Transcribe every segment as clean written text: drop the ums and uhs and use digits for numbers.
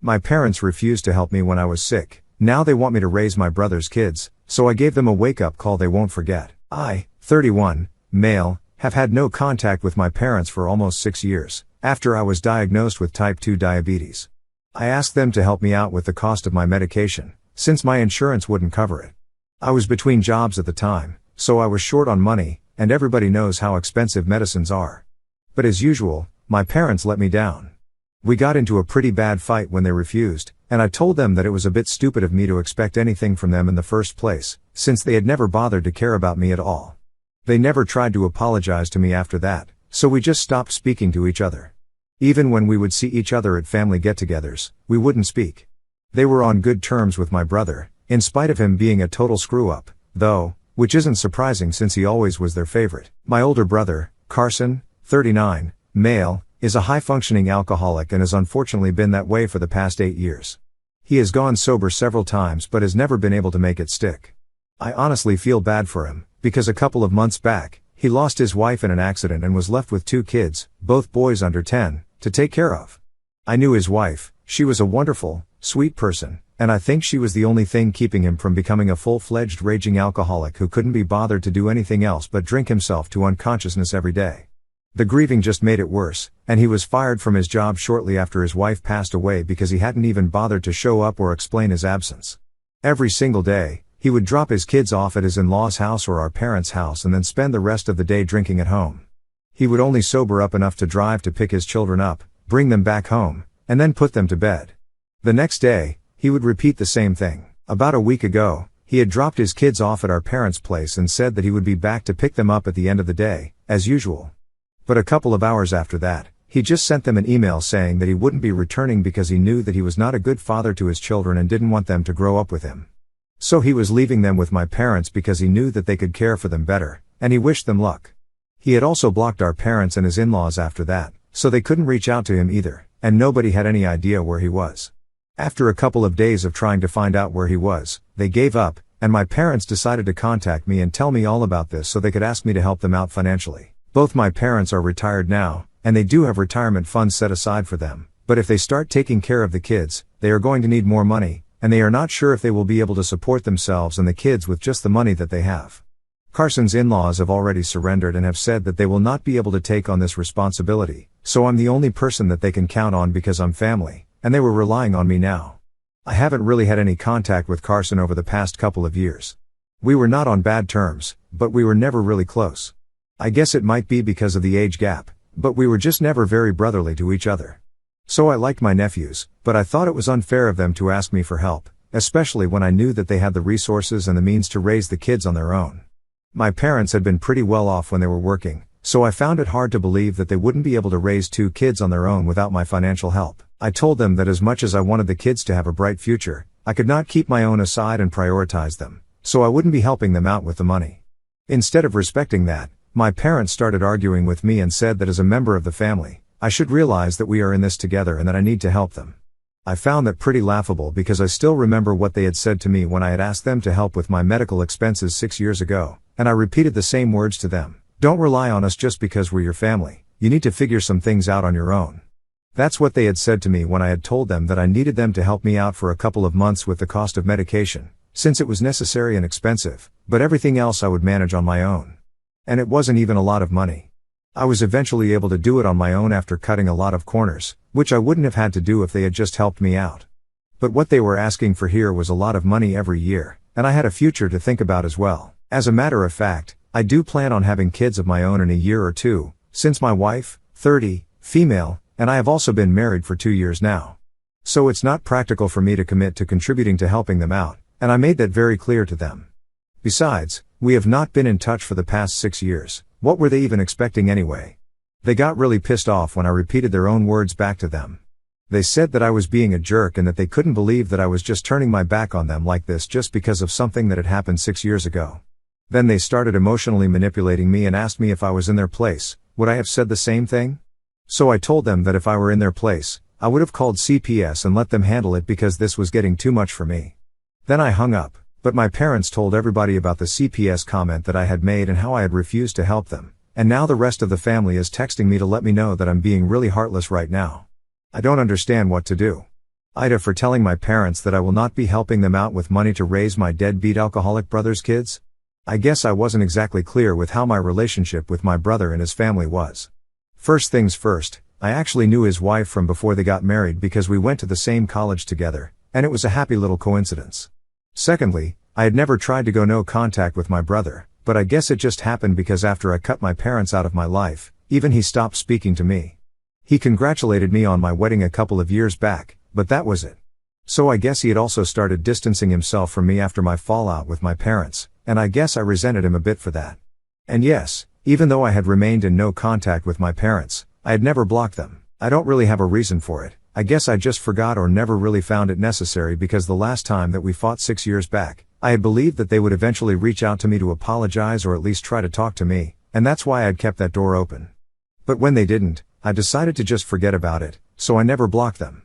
My parents refused to help me when I was sick. Now they want me to raise my brother's kids, so I gave them a wake-up call they won't forget. I, 31, male, have had no contact with my parents for almost 6 years, after I was diagnosed with type 2 diabetes. I asked them to help me out with the cost of my medication, since my insurance wouldn't cover it. I was between jobs at the time, so I was short on money, and everybody knows how expensive medicines are. But as usual, my parents let me down. We got into a pretty bad fight when they refused, and I told them that it was a bit stupid of me to expect anything from them in the first place, since they had never bothered to care about me at all. They never tried to apologize to me after that, so we just stopped speaking to each other. Even when we would see each other at family get-togethers, we wouldn't speak. They were on good terms with my brother, in spite of him being a total screw-up, though, which isn't surprising since he always was their favorite. My older brother, Carson, 39, male, is a high-functioning alcoholic and has unfortunately been that way for the past 8 years. He has gone sober several times but has never been able to make it stick. I honestly feel bad for him, because a couple of months back, he lost his wife in an accident and was left with 2 kids, both boys under 10, to take care of. I knew his wife, she was a wonderful, sweet person, and I think she was the only thing keeping him from becoming a full-fledged raging alcoholic who couldn't be bothered to do anything else but drink himself to unconsciousness every day. The grieving just made it worse, and he was fired from his job shortly after his wife passed away because he hadn't even bothered to show up or explain his absence. Every single day, he would drop his kids off at his in-laws' house or our parents' house and then spend the rest of the day drinking at home. He would only sober up enough to drive to pick his children up, bring them back home, and then put them to bed. The next day, he would repeat the same thing. About a week ago, he had dropped his kids off at our parents' place and said that he would be back to pick them up at the end of the day, as usual. But a couple of hours after that, he just sent them an email saying that he wouldn't be returning because he knew that he was not a good father to his children and didn't want them to grow up with him. So he was leaving them with my parents because he knew that they could care for them better, and he wished them luck. He had also blocked our parents and his in-laws after that, so they couldn't reach out to him either, and nobody had any idea where he was. After a couple of days of trying to find out where he was, they gave up, and my parents decided to contact me and tell me all about this so they could ask me to help them out financially. Both my parents are retired now, and they do have retirement funds set aside for them, but if they start taking care of the kids, they are going to need more money, and they are not sure if they will be able to support themselves and the kids with just the money that they have. Carson's in-laws have already surrendered and have said that they will not be able to take on this responsibility, so I'm the only person that they can count on because I'm family, and they were relying on me now. I haven't really had any contact with Carson over the past couple of years. We were not on bad terms, but we were never really close. I guess it might be because of the age gap, but we were just never very brotherly to each other. So I liked my nephews, but I thought it was unfair of them to ask me for help, especially when I knew that they had the resources and the means to raise the kids on their own. My parents had been pretty well off when they were working, so I found it hard to believe that they wouldn't be able to raise 2 kids on their own without my financial help. I told them that as much as I wanted the kids to have a bright future, I could not keep my own aside and prioritize them, so I wouldn't be helping them out with the money. Instead of respecting that, my parents started arguing with me and said that as a member of the family, I should realize that we are in this together and that I need to help them. I found that pretty laughable because I still remember what they had said to me when I had asked them to help with my medical expenses 6 years ago, and I repeated the same words to them. Don't rely on us just because we're your family, you need to figure some things out on your own. That's what they had said to me when I had told them that I needed them to help me out for a couple of months with the cost of medication, since it was necessary and expensive, but everything else I would manage on my own. And it wasn't even a lot of money. I was eventually able to do it on my own after cutting a lot of corners, which I wouldn't have had to do if they had just helped me out. But what they were asking for here was a lot of money every year, and I had a future to think about as well. As a matter of fact, I do plan on having kids of my own in a year or two, since my wife, 30, female, and I have also been married for 2 years now. So it's not practical for me to commit to contributing to helping them out, and I made that very clear to them. Besides, we have not been in touch for the past 6 years. What were they even expecting anyway? They got really pissed off when I repeated their own words back to them. They said that I was being a jerk and that they couldn't believe that I was just turning my back on them like this just because of something that had happened 6 years ago. Then they started emotionally manipulating me and asked me if I was in their place, would I have said the same thing? So I told them that if I were in their place, I would have called CPS and let them handle it because this was getting too much for me. Then I hung up. But my parents told everybody about the CPS comment that I had made and how I had refused to help them, and now the rest of the family is texting me to let me know that I'm being really heartless right now. I don't understand what to do. Ida for telling my parents that I will not be helping them out with money to raise my deadbeat alcoholic brother's kids? I guess I wasn't exactly clear with how my relationship with my brother and his family was. First things first, I actually knew his wife from before they got married because we went to the same college together, and it was a happy little coincidence. Secondly, I had never tried to go no contact with my brother, but I guess it just happened because after I cut my parents out of my life, even he stopped speaking to me. He congratulated me on my wedding a couple of years back, but that was it. So I guess he had also started distancing himself from me after my fallout with my parents, and I guess I resented him a bit for that. And yes, even though I had remained in no contact with my parents, I had never blocked them. I don't really have a reason for it. I guess I just forgot or never really found it necessary because the last time that we fought 6 years back, I had believed that they would eventually reach out to me to apologize or at least try to talk to me, and that's why I had kept that door open. But when they didn't, I decided to just forget about it, so I never blocked them.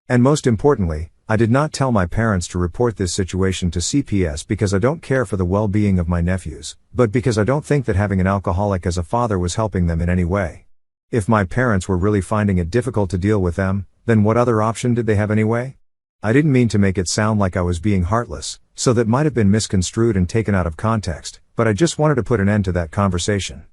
And most importantly, I did not tell my parents to report this situation to CPS because I don't care for the well-being of my nephews, but because I don't think that having an alcoholic as a father was helping them in any way. If my parents were really finding it difficult to deal with them, then what other option did they have anyway? I didn't mean to make it sound like I was being heartless, so that might have been misconstrued and taken out of context, but I just wanted to put an end to that conversation.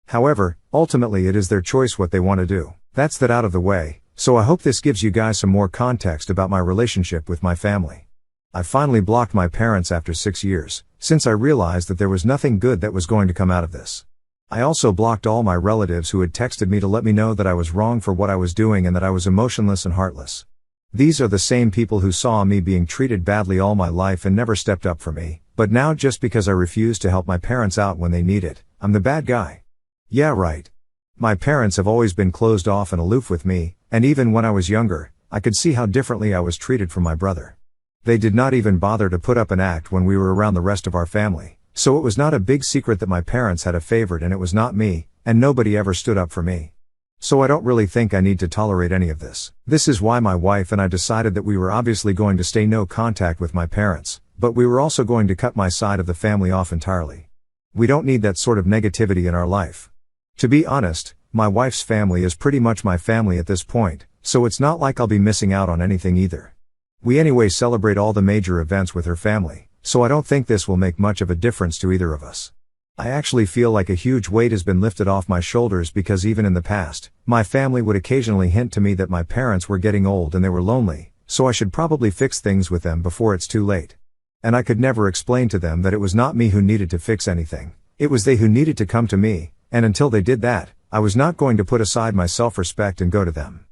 However, ultimately it is their choice what they want to do. That's that out of the way, so I hope this gives you guys some more context about my relationship with my family. I finally blocked my parents after 6 years, since I realized that there was nothing good that was going to come out of this. I also blocked all my relatives who had texted me to let me know that I was wrong for what I was doing and that I was emotionless and heartless. These are the same people who saw me being treated badly all my life and never stepped up for me, but now just because I refuse to help my parents out when they need it, I'm the bad guy. Yeah, right. My parents have always been closed off and aloof with me, and even when I was younger, I could see how differently I was treated from my brother. They did not even bother to put up an act when we were around the rest of our family. So it was not a big secret that my parents had a favorite and it was not me, and nobody ever stood up for me. So I don't really think I need to tolerate any of this. This is why my wife and I decided that we were obviously going to stay no contact with my parents, but we were also going to cut my side of the family off entirely. We don't need that sort of negativity in our life. To be honest, my wife's family is pretty much my family at this point, so it's not like I'll be missing out on anything either. We anyway celebrate all the major events with her family, so I don't think this will make much of a difference to either of us. I actually feel like a huge weight has been lifted off my shoulders because even in the past, my family would occasionally hint to me that my parents were getting old and they were lonely, so I should probably fix things with them before it's too late. And I could never explain to them that it was not me who needed to fix anything, it was they who needed to come to me, and until they did that, I was not going to put aside my self-respect and go to them.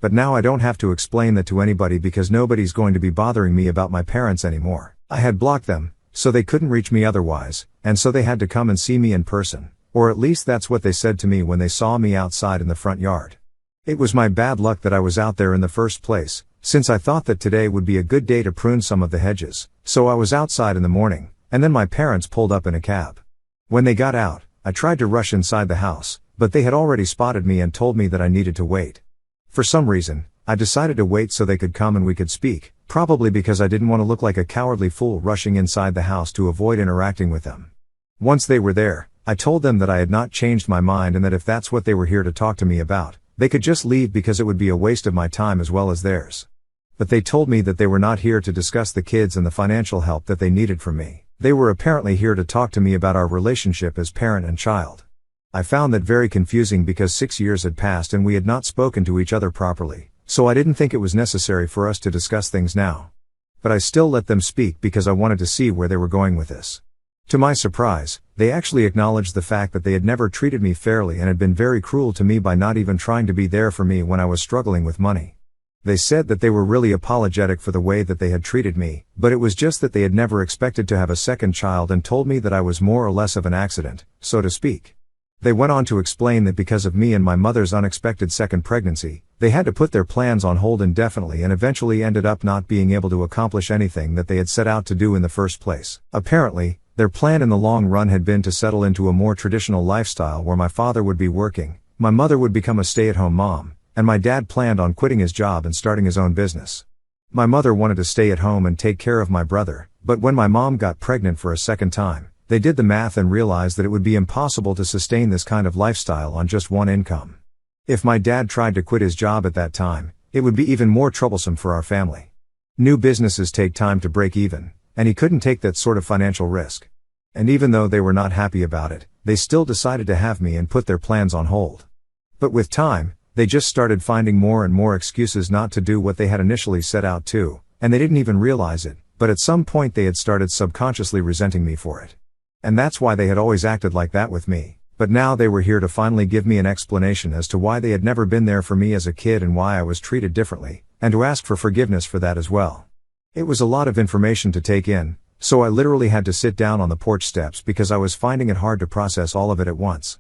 But now I don't have to explain that to anybody because nobody's going to be bothering me about my parents anymore. I had blocked them, so they couldn't reach me otherwise, and so they had to come and see me in person, or at least that's what they said to me when they saw me outside in the front yard. It was my bad luck that I was out there in the first place, since I thought that today would be a good day to prune some of the hedges, so I was outside in the morning, and then my parents pulled up in a cab. When they got out, I tried to rush inside the house, but they had already spotted me and told me that I needed to wait. For some reason, I decided to wait so they could come and we could speak, probably because I didn't want to look like a cowardly fool rushing inside the house to avoid interacting with them. Once they were there, I told them that I had not changed my mind and that if that's what they were here to talk to me about, they could just leave because it would be a waste of my time as well as theirs. But they told me that they were not here to discuss the kids and the financial help that they needed from me. They were apparently here to talk to me about our relationship as parent and child. I found that very confusing because 6 years had passed and we had not spoken to each other properly, so I didn't think it was necessary for us to discuss things now. But I still let them speak because I wanted to see where they were going with this. To my surprise, they actually acknowledged the fact that they had never treated me fairly and had been very cruel to me by not even trying to be there for me when I was struggling with money. They said that they were really apologetic for the way that they had treated me, but it was just that they had never expected to have a second child and told me that I was more or less of an accident, so to speak. They went on to explain that because of me and my mother's unexpected second pregnancy, they had to put their plans on hold indefinitely and eventually ended up not being able to accomplish anything that they had set out to do in the first place. Apparently, their plan in the long run had been to settle into a more traditional lifestyle where my father would be working, my mother would become a stay-at-home mom, and my dad planned on quitting his job and starting his own business. My mother wanted to stay at home and take care of my brother, but when my mom got pregnant for a second time, they did the math and realized that it would be impossible to sustain this kind of lifestyle on just one income. If my dad tried to quit his job at that time, it would be even more troublesome for our family. New businesses take time to break even, and he couldn't take that sort of financial risk. And even though they were not happy about it, they still decided to have me and put their plans on hold. But with time, they just started finding more and more excuses not to do what they had initially set out to, and they didn't even realize it, but at some point they had started subconsciously resenting me for it. And that's why they had always acted like that with me. But now they were here to finally give me an explanation as to why they had never been there for me as a kid and why I was treated differently, and to ask for forgiveness for that as well. It was a lot of information to take in, so I literally had to sit down on the porch steps because I was finding it hard to process all of it at once.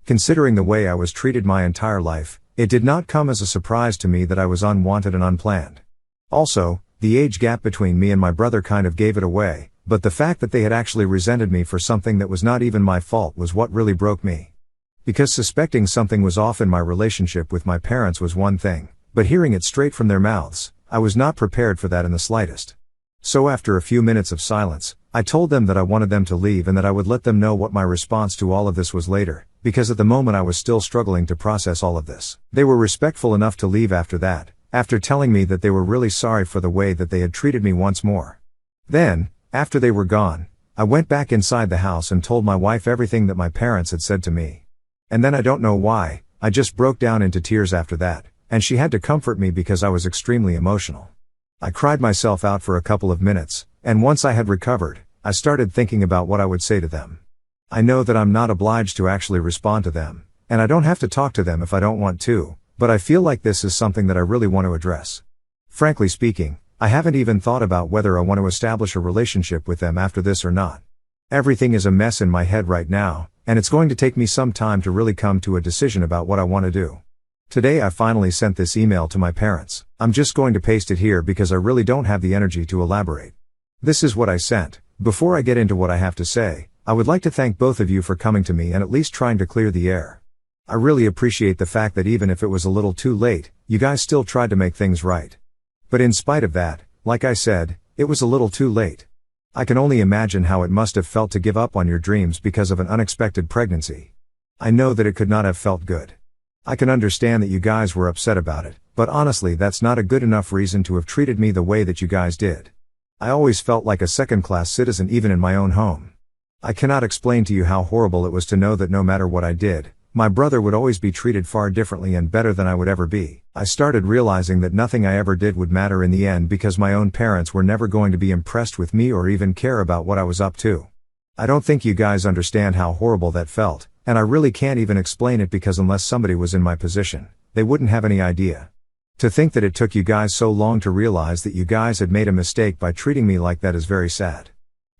Considering the way I was treated my entire life, it did not come as a surprise to me that I was unwanted and unplanned. Also, the age gap between me and my brother kind of gave it away, but the fact that they had actually resented me for something that was not even my fault was what really broke me. Because suspecting something was off in my relationship with my parents was one thing, but hearing it straight from their mouths, I was not prepared for that in the slightest. So after a few minutes of silence, I told them that I wanted them to leave and that I would let them know what my response to all of this was later, because at the moment I was still struggling to process all of this. They were respectful enough to leave after that, after telling me that they were really sorry for the way that they had treated me once more. Then, after they were gone, I went back inside the house and told my wife everything that my parents had said to me. And then I don't know why, I just broke down into tears after that, and she had to comfort me because I was extremely emotional. I cried myself out for a couple of minutes, and once I had recovered, I started thinking about what I would say to them. I know that I'm not obliged to actually respond to them, and I don't have to talk to them if I don't want to, but I feel like this is something that I really want to address. Frankly speaking, I haven't even thought about whether I want to establish a relationship with them after this or not. Everything is a mess in my head right now, and it's going to take me some time to really come to a decision about what I want to do. Today I finally sent this email to my parents. I'm just going to paste it here because I really don't have the energy to elaborate. This is what I sent. Before I get into what I have to say, I would like to thank both of you for coming to me and at least trying to clear the air. I really appreciate the fact that even if it was a little too late, you guys still tried to make things right. But in spite of that, like I said, it was a little too late. I can only imagine how it must have felt to give up on your dreams because of an unexpected pregnancy. I know that it could not have felt good. I can understand that you guys were upset about it, but honestly that's not a good enough reason to have treated me the way that you guys did. I always felt like a second-class citizen even in my own home. I cannot explain to you how horrible it was to know that no matter what I did, my brother would always be treated far differently and better than I would ever be. I started realizing that nothing I ever did would matter in the end because my own parents were never going to be impressed with me or even care about what I was up to. I don't think you guys understand how horrible that felt, and I really can't even explain it because unless somebody was in my position, they wouldn't have any idea. To think that it took you guys so long to realize that you guys had made a mistake by treating me like that is very sad.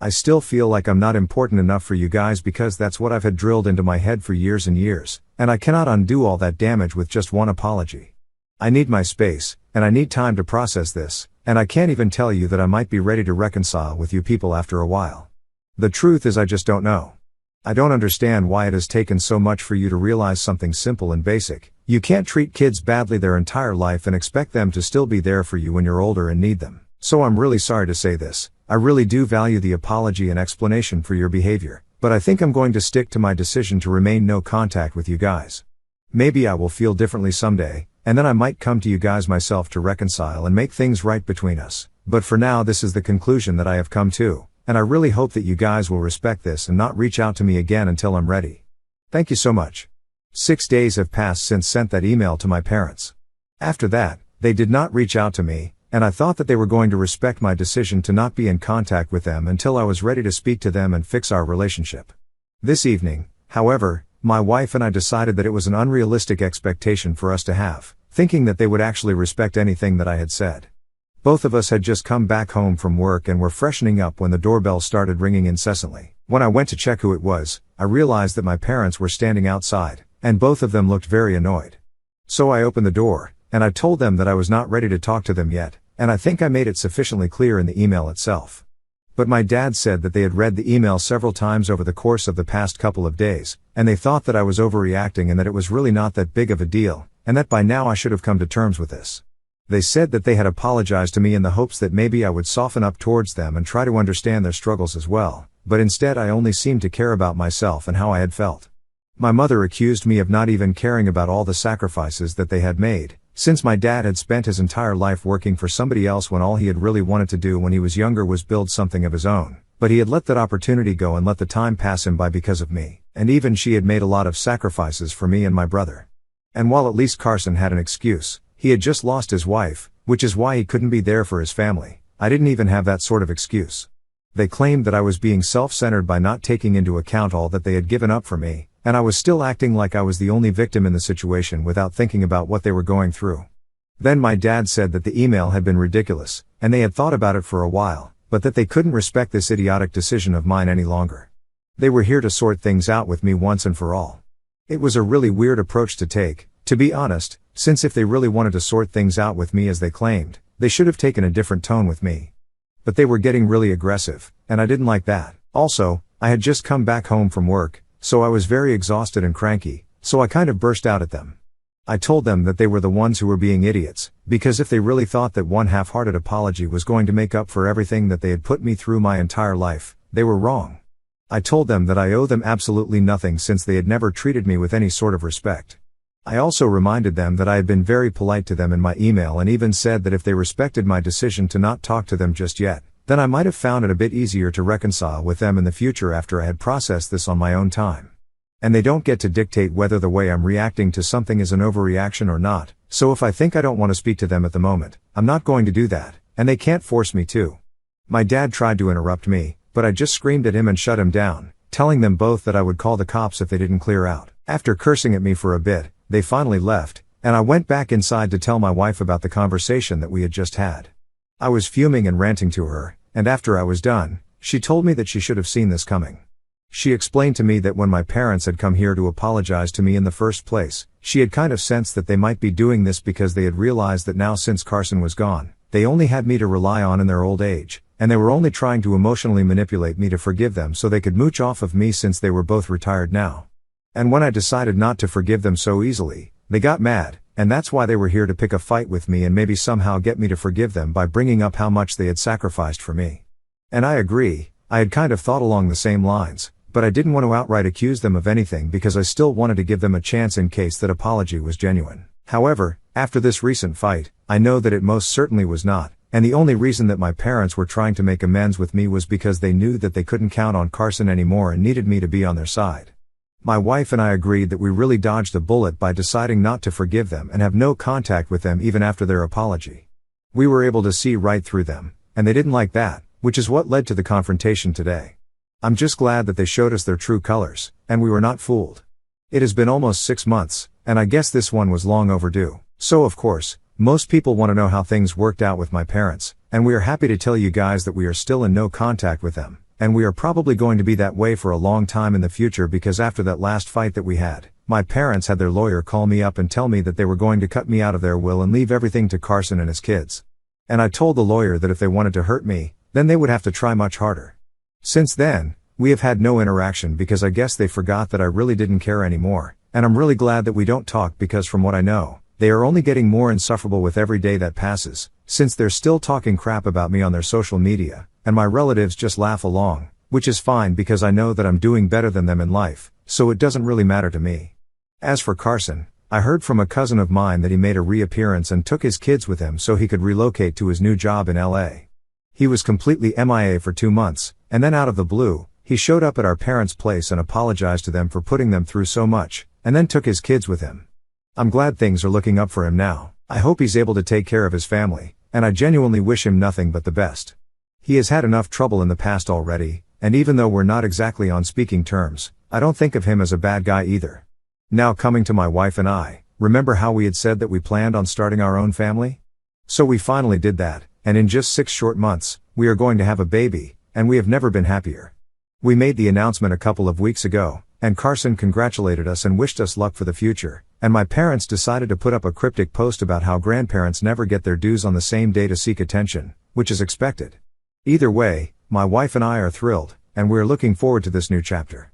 I still feel like I'm not important enough for you guys because that's what I've had drilled into my head for years and years, and I cannot undo all that damage with just one apology. I need my space, and I need time to process this, and I can't even tell you that I might be ready to reconcile with you people after a while. The truth is I just don't know. I don't understand why it has taken so much for you to realize something simple and basic. You can't treat kids badly their entire life and expect them to still be there for you when you're older and need them. So I'm really sorry to say this. I really do value the apology and explanation for your behavior, but I think I'm going to stick to my decision to remain no contact with you guys. Maybe I will feel differently someday, and then I might come to you guys myself to reconcile and make things right between us. But for now this is the conclusion that I have come to, and I really hope that you guys will respect this and not reach out to me again until I'm ready. Thank you so much. 6 days have passed since sent that email to my parents. After that, they did not reach out to me, and I thought that they were going to respect my decision to not be in contact with them until I was ready to speak to them and fix our relationship. This evening, however, my wife and I decided that it was an unrealistic expectation for us to have, thinking that they would actually respect anything that I had said. Both of us had just come back home from work and were freshening up when the doorbell started ringing incessantly. When I went to check who it was, I realized that my parents were standing outside, and both of them looked very annoyed. So I opened the door, and I told them that I was not ready to talk to them yet, and I think I made it sufficiently clear in the email itself. But my dad said that they had read the email several times over the course of the past couple of days, and they thought that I was overreacting and that it was really not that big of a deal, and that by now I should have come to terms with this. They said that they had apologized to me in the hopes that maybe I would soften up towards them and try to understand their struggles as well, but instead I only seemed to care about myself and how I had felt. My mother accused me of not even caring about all the sacrifices that they had made, since my dad had spent his entire life working for somebody else when all he had really wanted to do when he was younger was build something of his own. But he had let that opportunity go and let the time pass him by because of me. And even she had made a lot of sacrifices for me and my brother. And while at least Carson had an excuse, he had just lost his wife, which is why he couldn't be there for his family. I didn't even have that sort of excuse. They claimed that I was being self-centered by not taking into account all that they had given up for me, and I was still acting like I was the only victim in the situation without thinking about what they were going through. Then my dad said that the email had been ridiculous, and they had thought about it for a while, but that they couldn't respect this idiotic decision of mine any longer. They were here to sort things out with me once and for all. It was a really weird approach to take, to be honest, since if they really wanted to sort things out with me as they claimed, they should have taken a different tone with me. But they were getting really aggressive, and I didn't like that. Also, I had just come back home from work, so I was very exhausted and cranky, so I kind of burst out at them. I told them that they were the ones who were being idiots, because if they really thought that one half-hearted apology was going to make up for everything that they had put me through my entire life, they were wrong. I told them that I owe them absolutely nothing since they had never treated me with any sort of respect. I also reminded them that I had been very polite to them in my email and even said that if they respected my decision to not talk to them just yet, then I might have found it a bit easier to reconcile with them in the future after I had processed this on my own time. And they don't get to dictate whether the way I'm reacting to something is an overreaction or not, so if I think I don't want to speak to them at the moment, I'm not going to do that, and they can't force me to. My dad tried to interrupt me, but I just screamed at him and shut him down, telling them both that I would call the cops if they didn't clear out. After cursing at me for a bit, they finally left, and I went back inside to tell my wife about the conversation that we had just had. I was fuming and ranting to her, and after I was done, she told me that she should have seen this coming. She explained to me that when my parents had come here to apologize to me in the first place, she had kind of sensed that they might be doing this because they had realized that now since Carson was gone, they only had me to rely on in their old age, and they were only trying to emotionally manipulate me to forgive them so they could mooch off of me since they were both retired now. And when I decided not to forgive them so easily, they got mad, and that's why they were here to pick a fight with me and maybe somehow get me to forgive them by bringing up how much they had sacrificed for me. And I agree, I had kind of thought along the same lines, but I didn't want to outright accuse them of anything because I still wanted to give them a chance in case that apology was genuine. However, after this recent fight, I know that it most certainly was not, and the only reason that my parents were trying to make amends with me was because they knew that they couldn't count on Carson anymore and needed me to be on their side. My wife and I agreed that we really dodged a bullet by deciding not to forgive them and have no contact with them even after their apology. We were able to see right through them, and they didn't like that, which is what led to the confrontation today. I'm just glad that they showed us their true colors, and we were not fooled. It has been almost 6 months, and I guess this one was long overdue. So of course, most people want to know how things worked out with my parents, and we are happy to tell you guys that we are still in no contact with them. And we are probably going to be that way for a long time in the future because after that last fight that we had, my parents had their lawyer call me up and tell me that they were going to cut me out of their will and leave everything to Carson and his kids. And I told the lawyer that if they wanted to hurt me, then they would have to try much harder. Since then, we have had no interaction because I guess they forgot that I really didn't care anymore, and I'm really glad that we don't talk because from what I know, they are only getting more insufferable with every day that passes, since they're still talking crap about me on their social media. And my relatives just laugh along, which is fine because I know that I'm doing better than them in life, so it doesn't really matter to me. As for Carson, I heard from a cousin of mine that he made a reappearance and took his kids with him so he could relocate to his new job in LA. He was completely MIA for 2 months, and then out of the blue, he showed up at our parents' place and apologized to them for putting them through so much, and then took his kids with him. I'm glad things are looking up for him now. I hope he's able to take care of his family, and I genuinely wish him nothing but the best. He has had enough trouble in the past already, and even though we're not exactly on speaking terms, I don't think of him as a bad guy either. Now coming to my wife and I, remember how we had said that we planned on starting our own family? So we finally did that, and in just 6 short months, we are going to have a baby, and we have never been happier. We made the announcement a couple of weeks ago, and Carson congratulated us and wished us luck for the future, and my parents decided to put up a cryptic post about how grandparents never get their dues on the same day to seek attention, which is expected. Either way, my wife and I are thrilled, and we're looking forward to this new chapter.